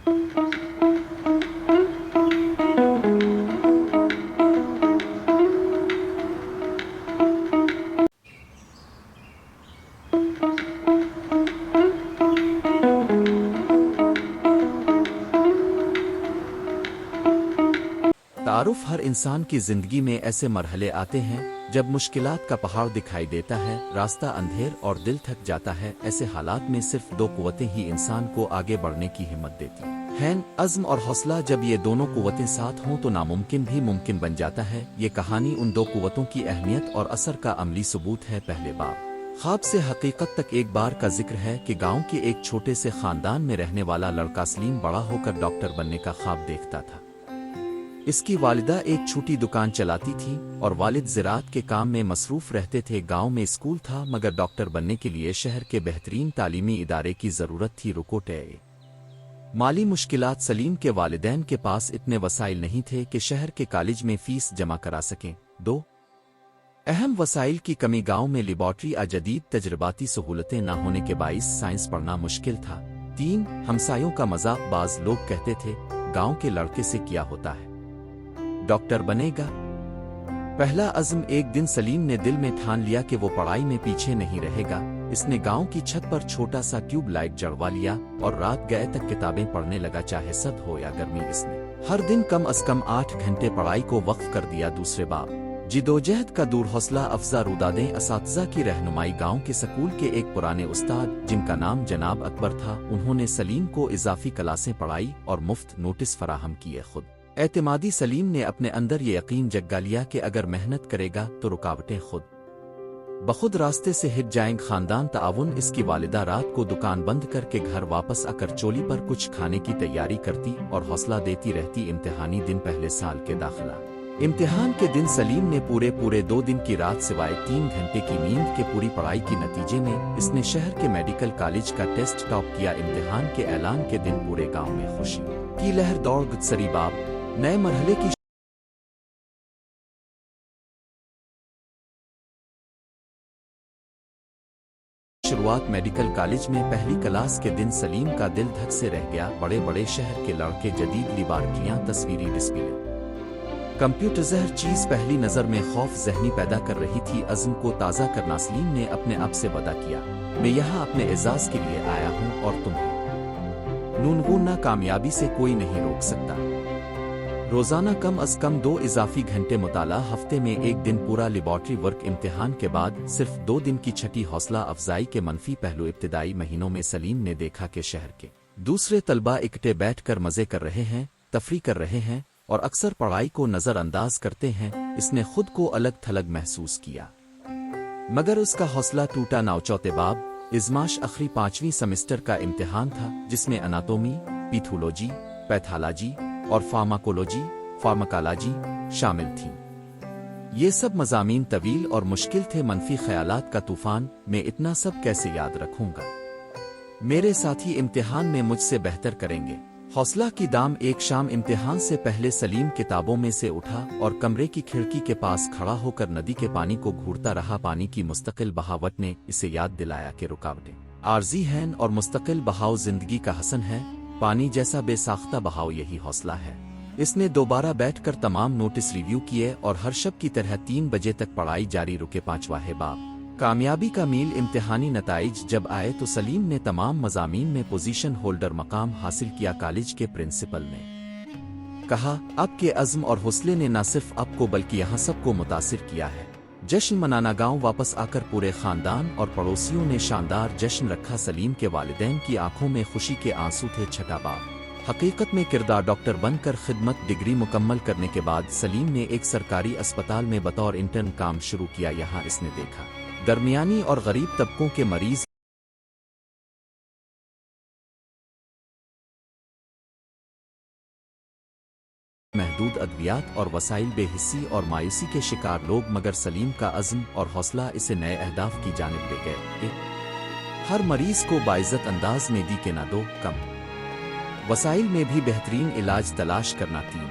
تعارف ہر انسان کی زندگی میں ایسے مرحلے آتے ہیں جب مشکلات کا پہاڑ دکھائی دیتا ہے، راستہ اندھیر اور دل تھک جاتا ہے۔ ایسے حالات میں صرف دو قوتیں ہی انسان کو آگے بڑھنے کی ہمت دیتی ہیں، عزم اور حوصلہ۔ جب یہ دونوں قوتیں ساتھ ہوں تو ناممکن بھی ممکن بن جاتا ہے۔ یہ کہانی ان دو قوتوں کی اہمیت اور اثر کا عملی ثبوت ہے۔ پہلے باب خواب سے حقیقت تک ایک بار کا ذکر ہے کہ گاؤں کے ایک چھوٹے سے خاندان میں رہنے والا لڑکا سلیم بڑا ہو کر ڈاکٹر بننے کا خواب دیکھتا تھا۔ اس کی والدہ ایک چھوٹی دکان چلاتی تھی اور والد زراعت کے کام میں مصروف رہتے تھے۔ گاؤں میں اسکول تھا مگر ڈاکٹر بننے کے لیے شہر کے بہترین تعلیمی ادارے کی ضرورت تھی۔ مالی مشکلات۔ سلیم کے والدین کے پاس اتنے وسائل نہیں تھے کہ شہر کے کالج میں فیس جمع کرا سکیں۔ دو اہم وسائل کی کمی: گاؤں میں لیبارٹری جدید تجرباتی سہولتیں نہ ہونے کے باعث سائنس پڑھنا مشکل تھا۔ تین ہمسایوں کا مذاق۔ بعض لوگ کہتے تھے گاؤں کے لڑکے سے کیا ہوتا ہے، ڈاکٹر بنے گا۔ پہلا عزم۔ ایک دن سلیم نے دل میں ٹھان لیا کہ وہ پڑھائی میں پیچھے نہیں رہے گا۔ اس نے گاؤں کی چھت پر چھوٹا سا ٹیوب لائٹ جڑوا لیا اور رات گئے تک کتابیں پڑھنے لگا، چاہے سرد ہو یا گرمی۔ اس نے ہر دن کم از کم 8 گھنٹے پڑھائی کو وقف کر دیا۔ دوسرے باب جدوجہد کا دور حوصلہ افزا رودادیں۔ اساتذہ کی رہنمائی۔ گاؤں کے سکول کے ایک پرانے استاد جن کا نام جناب اکبر تھا، انہوں نے سلیم کو اضافی کلاسیں پڑھائی اور مفت نوٹس فراہم کیے۔ خود اعتمادی۔ سلیم نے اپنے اندر یہ یقین جگا لیا کہ اگر محنت کرے گا تو رکاوٹیں خود بخود راستے سے ہٹ جائیں۔ خاندان تعاون۔ اس کی والدہ رات کو دکان بند کر کے گھر واپس آ کر چولی پر کچھ کھانے کی تیاری کرتی اور حوصلہ دیتی رہتی۔ امتحانی دن۔ پہلے سال کے داخلہ امتحان کے دن سلیم نے پورے 2 دن کی رات سوائے 3 گھنٹے کی نیند کے پوری پڑھائی کی۔ نتیجے میں اس نے شہر کے میڈیکل کالج کا ٹیسٹ ٹاپ کیا۔ امتحان کے اعلان کے دن پورے گاؤں میں خوشی کی لہر دوڑ گئی۔ باب نئے مرحلے کی شروعات۔ میڈیکل کالج میں پہلی کلاس کے دن سلیم کا دل دھک سے رہ گیا۔ بڑے شہر کے لڑکے، جدید لیبارٹریاں، تصویری ڈسپلے، کمپیوٹر، ہر چیز پہلی نظر میں خوف ذہنی پیدا کر رہی تھی۔ عزم کو تازہ کرنا۔ سلیم نے اپنے آپ سے وعدہ کیا، میں یہاں اپنے اعزاز کے لیے آیا ہوں اور تمہیں نونگنا کامیابی سے کوئی نہیں روک سکتا۔ روزانہ کم از کم 2 اضافی گھنٹے مطالعہ، ہفتے میں 1 دن پورا لیبارٹری ورک۔ امتحان کے بعد صرف 2 دن کی چھٹی۔ حوصلہ افزائی کے منفی پہلو۔ ابتدائی مہینوں میں سلیم نے دیکھا کہ شہر کے دوسرے طلباء اکٹھے بیٹھ کر مزے کر رہے ہیں، تفریح کر رہے ہیں اور اکثر پڑھائی کو نظر انداز کرتے ہیں۔ اس نے خود کو الگ تھلگ محسوس کیا مگر اس کا حوصلہ ٹوٹا نہ۔ چوتھے باب ازمائش۔ آخری 5ویں سمسٹر کا امتحان تھا جس میں اناتومی، پیتھولوجی، پیتھالوجی اور فارماکالوجی شامل تھیں۔ یہ سب مضامین طویل اور مشکل تھے۔ منفی خیالات کا طوفان۔ میں اتنا سب کیسے یاد رکھوں گا؟ میرے ساتھی امتحان میں مجھ سے بہتر کریں گے۔ حوصلہ کی دام۔ ایک شام امتحان سے پہلے سلیم کتابوں میں سے اٹھا اور کمرے کی کھڑکی کے پاس کھڑا ہو کر ندی کے پانی کو گھورتا رہا۔ پانی کی مستقل بہاوٹ نے اسے یاد دلایا کہ رکاوٹیں عارضی ہیں اور مستقل بہاؤ زندگی کا حسن ہے۔ پانی جیسا بے ساختہ بہاؤ یہی حوصلہ ہے۔ اس نے دوبارہ بیٹھ کر تمام نوٹس ریویو کیے اور ہر شب کی طرح 3 بجے تک پڑھائی جاری رکھے۔ 5واں باب کامیابی کا میل۔ امتحانی نتائج جب آئے تو سلیم نے تمام مضامین میں پوزیشن ہولڈر مقام حاصل کیا۔ کالج کے پرنسپل نے کہا، آپ کے عزم اور حوصلے نے نہ صرف آپ کو بلکہ یہاں سب کو متاثر کیا ہے۔ جشن منانا۔ گاؤں واپس آ کر پورے خاندان اور پڑوسیوں نے شاندار جشن رکھا۔ سلیم کے والدین کی آنکھوں میں خوشی کے آنسو تھے۔ 6واں باب حقیقت میں کردار۔ ڈاکٹر بن کر خدمت۔ ڈگری مکمل کرنے کے بعد سلیم نے ایک سرکاری اسپتال میں بطور انٹرن کام شروع کیا۔ یہاں اس نے دیکھا درمیانی اور غریب طبقوں کے مریض محدود ادویات اور وسائل، بے حسی اور مایوسی کے شکار لوگ، مگر سلیم کا عزم اور حوصلہ اسے نئے اہداف کی جانب لے گئے۔ ہر مریض کو باعزت انداز میں دی کہ نہ دو کم وسائل میں بھی بہترین علاج تلاش کرنا۔ 3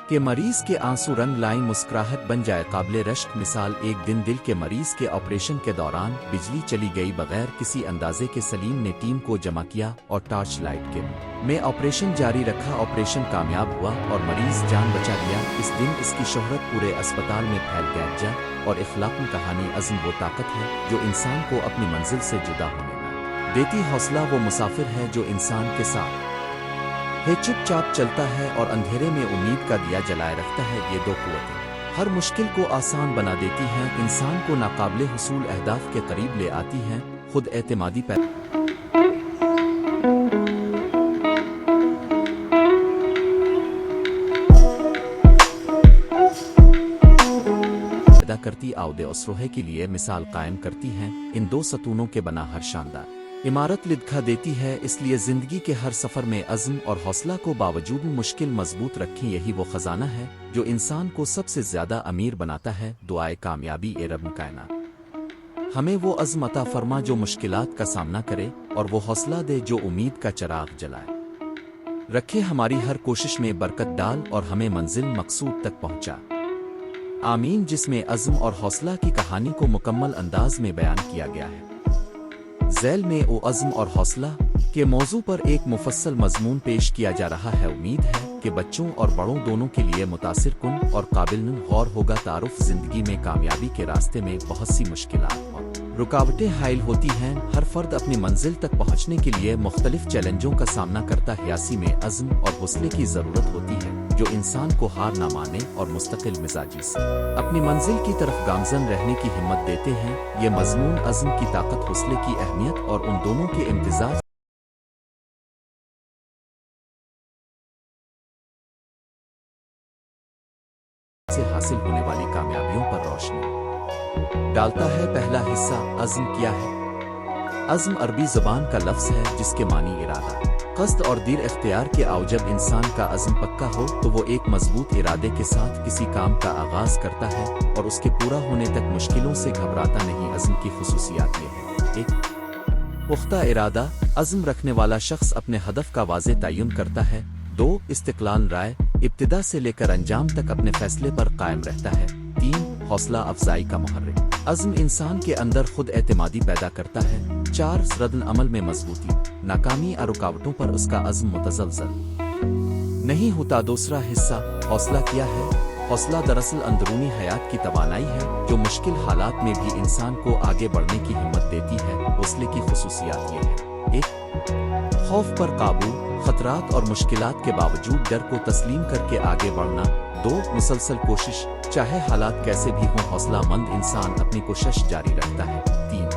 کہ مریض کے آنسو رنگ لائیں مسکراہٹ بن جائے قابل رشک مثال ایک دن دل کے مریض کے آپریشن کے دوران بجلی چلی گئی بغیر کسی اندازے کے سلیم نے ٹیم کو جمع کیا اور ٹارچ لائٹ کے میں آپریشن جاری رکھا آپریشن کامیاب ہوا اور مریض جان بچا لیا اس دن اس کی شہرت پورے اسپتال میں پھیل گئی اور اخلاق کہانی عزم وہ طاقت ہے جو انسان کو اپنی منزل سے جدا ہونے نہ دیتی حوصلہ وہ مسافر ہے جو انسان کے ساتھ ہے چپ چاپ چلتا ہے اور اندھیرے میں امید کا دیا جلائے رکھتا ہے یہ دو قوتیں ہر مشکل کو آسان بنا دیتی ہیں انسان کو ناقابل حصول اہداف کے قریب لے آتی ہیں خود اعتمادی پیدا کرتی عہدے اسروہے کے لیے مثال قائم کرتی ہیں ان دو ستونوں کے بنا ہر شاندار عمارت لدکھا دیتی ہے اس لیے زندگی کے ہر سفر میں عزم اور حوصلہ کو باوجود مشکل مضبوط رکھیں یہی وہ خزانہ ہے جو انسان کو سب سے زیادہ امیر بناتا ہے دعائے کامیابی اے رب کائنات ہمیں وہ عزم عطا فرما جو مشکلات کا سامنا کرے اور وہ حوصلہ دے جو امید کا چراغ جلائے رکھے ہماری ہر کوشش میں برکت ڈال اور ہمیں منزل مقصود تک پہنچا آمین جس میں عزم اور حوصلہ کی کہانی کو مکمل انداز میں بیان کیا گیا ہے ذیل میں او عزم اور حوصلہ کے موضوع پر ایک مفصل مضمون پیش کیا جا رہا ہے امید ہے کہ بچوں اور بڑوں دونوں کے لیے متاثر کن اور قابل غور ہوگا تعارف زندگی میں کامیابی کے راستے میں بہت سی مشکلات اور رکاوٹیں حائل ہوتی ہیں ہر فرد اپنی منزل تک پہنچنے کے لیے مختلف چیلنجوں کا سامنا کرتا ہے ایسی میں عزم اور حوصلے کی ضرورت ہوتی ہے جو انسان کو ہار نہ مانے اور مستقل مزاجی سے اپنی منزل کی طرف گامزن رہنے کی ہمت دیتے ہیں یہ مضمون عزم کی طاقت حوصلے کی اہمیت اور ان دونوں کے امتزاج سے حاصل ہونے والی کامیابیوں پر روشنی ڈالتا ہے پہلا حصہ عزم کیا ہے عزم عربی زبان کا لفظ ہے جس کے معنی ارادہ قصد اور دیر اختیار کے آؤ جب انسان کا عزم پکا ہو تو وہ ایک مضبوط ارادے کے ساتھ کسی کام کا آغاز کرتا ہے اور اس کے پورا ہونے تک مشکلوں سے گھبراتا نہیں عزم کی خصوصیات یہ ہے ایک پختہ ارادہ عزم رکھنے والا شخص اپنے ہدف کا واضح تعین کرتا ہے دو استقلال رائے ابتدا سے لے کر انجام تک اپنے فیصلے پر قائم رہتا ہے تین حوصلہ افزائی کا محرک عزم انسان کے اندر خود اعتمادی پیدا کرتا ہے چار ردن عمل میں مضبوطی ناکامی اور رکاوٹوں پر اس کا عزم متزلزل نہیں ہوتا دوسرا حصہ حوصلہ کیا ہے حوصلہ دراصل اندرونی حیات کی توانائی ہے جو مشکل حالات میں بھی انسان کو آگے بڑھنے کی ہمت دیتی ہے حوصلے کی خصوصیات یہ ہے ایک خوف پر قابو خطرات اور مشکلات کے باوجود ڈر کو تسلیم کر کے آگے بڑھنا دو مسلسل کوشش چاہے حالات کیسے بھی ہوں حوصلہ مند انسان اپنی کوشش جاری رکھتا ہے تین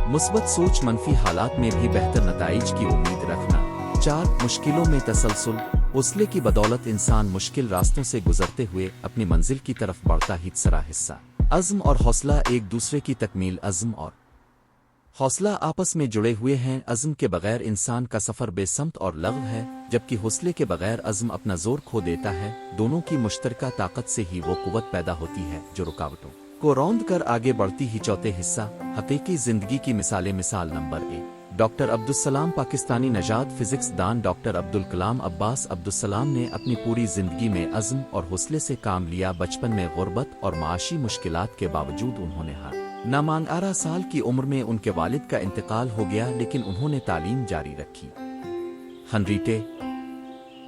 مثبت سوچ منفی حالات میں بھی بہتر نتائج کی امید رکھنا چار مشکلوں میں تسلسل حوصلے کی بدولت انسان مشکل راستوں سے گزرتے ہوئے اپنی منزل کی طرف بڑھتا ہی تیسرا حصہ عزم اور حوصلہ ایک دوسرے کی تکمیل عزم اور حوصلہ آپس میں جڑے ہوئے ہیں عزم کے بغیر انسان کا سفر بے سمت اور لغو ہے جبکہ حوصلے کے بغیر عزم اپنا زور کھو دیتا ہے دونوں کی مشترکہ طاقت سے ہی وہ قوت پیدا ہوتی ہے جو رکاوٹوں کو روند کر آگے بڑھتی ہی چوتھے حصہ حقیقی زندگی کی مثالیں مثال نمبر 1 ڈاکٹر عبدالسلام پاکستانی نژاد فزکس دان ڈاکٹر عبدالکلام عباس عبدالسلام نے اپنی پوری زندگی میں عزم اور حوصلے سے کام لیا بچپن میں غربت اور معاشی مشکلات کے باوجود انہوں نے ہر نامانگ 18 سال کی عمر میں ان کے والد کا انتقال ہو گیا لیکن انہوں نے تعلیم جاری رکھی ہنریٹے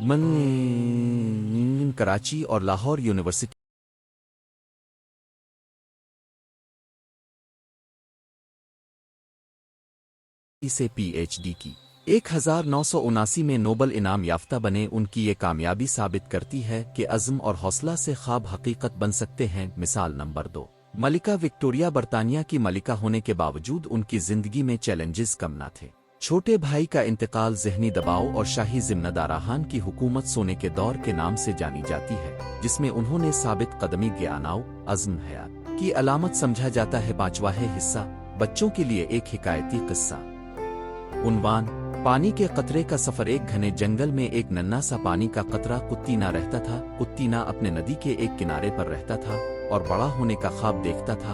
من کراچی اور لاہور یونیورسٹی سے پی ایچ ڈی کی 1979 میں نوبل انعام یافتہ بنے ان کی یہ کامیابی ثابت کرتی ہے کہ عزم اور حوصلہ سے خواب حقیقت بن سکتے ہیں مثال نمبر 2 ملکہ وکٹوریہ برطانیہ کی ملکہ ہونے کے باوجود ان کی زندگی میں چیلنجز کم نہ تھے چھوٹے بھائی کا انتقال ذہنی دباؤ اور شاہی ذمہ داراہان کی حکومت سونے کے دور کے نام سے جانی جاتی ہے جس میں انہوں نے ثابت قدمی گیاناؤ عزم حیات کی علامت سمجھا جاتا ہے پانچواں حصہ بچوں کے لیے ایک حکایتی قصہ عنوان پانی کے قطرے کا سفر ایک گھنے جنگل میں ایک ننھا سا پانی کا قطرہ کتینا رہتا تھا کتینا اپنے ندی کے ایک کنارے پر رہتا تھا اور بڑا ہونے کا خواب دیکھتا تھا